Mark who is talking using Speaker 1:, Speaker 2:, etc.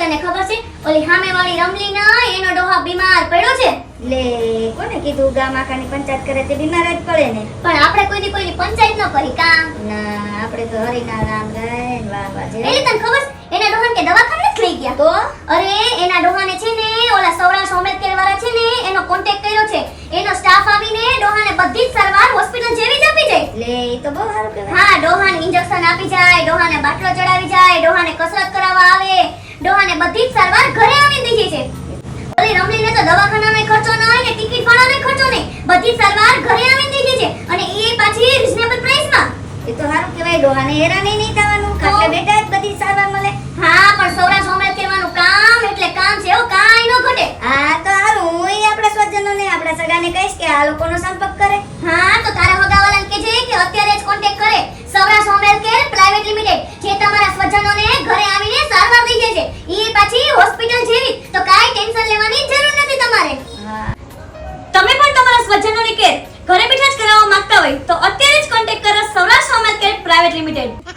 Speaker 1: તને ખબર છે ઓલી સામેવાળી રમલી ના એનો ડોહા બીમાર પડ્યો છે.
Speaker 2: લે કોને કીધું ગામ આખાની પંચાયત કરે તે બીમાર જ પડે ને.
Speaker 1: પણ આપણે કોઈની પંચાયત ન કરી કા.
Speaker 2: ના આપણે તો હરીના રામ ગાય ને વાહ વાહ જે.
Speaker 1: એટલે તને ખબર છે એના ડોહાને કે દવાખાને જ લઈ ગયા.
Speaker 2: તો
Speaker 1: અરે એના ડોહાને છે ને ઓલા સૌરાષ્ટ્ર હોમિયોપેથિક વાળા છે ને એનો કોન્ટેક્ટ કર્યો છે. એનો સ્ટાફ આવીને ડોહાને બધી જ સારવાર હોસ્પિટલ જેવી જ આપી જાય.
Speaker 2: લે ઈ તો બહુ સારું કહેવાય.
Speaker 1: હા, ડોહાને ઇન્જેક્શન આપી જાય, ડોહાને બાટલો ચડાવી જાય, ડોહાને કસરત કરાવવા આવે, ડોહાને બધી જ સારવાર ઘરે આવીને દઈ જાય છે. ઓલી રમલીને તો દવાખાનાનો ખર્ચો ન હોય ને ટિકિટ ભાડાનો ખર્ચો નહીં, બધી જ સારવાર ઘરે આવીને દઈ જાય છે અને એ પાછી રીઝનેબલ પ્રાઇસમાં.
Speaker 2: એ તો સારું કહેવાય. ડોહાને હેરાન નહીં થવાનું. ખાટલે બેઠા જ બધી સારવાર મળે.
Speaker 1: હા, પણ સૌરાષ્ટ્ર હોમિયોપેથિક કહેવાનું કામ એટલે કામ છે, એવું કાંઈ ન ઘટે.
Speaker 2: હા તો સારું. હું આપણા સ્વજનોને આપણા સગાને કહીશ કે આ લોકોનો સંપર્ક કરે.
Speaker 1: હા, તો તારા હગાવાલાને કહેજે કે અત્યારે જ કોન્ટેક્ટ કરે સૌરાષ્ટ્ર હોમિયોપેથિક પ્રાઇવેટ લિમિટેડ, જે તમારા સ્વજનોને ઘરે આવીને સારવાર દઈ જાય છે. એ પાછી હોસ્પિટલ જેવી, તો કાંઈ ટેન્શન લેવાની જરૂર નથી તમારે.
Speaker 2: હા
Speaker 1: તમે પણ તમારા સ્વજનોને ઘરે બેઠા જ કરાવવા માંગતા હોય તો અત્યારે જ કોન્ટેક્ટ કરો સૌરાષ્ટ્ર હોમિયોપેથિક પ્રાઇવેટ લિમિટેડ.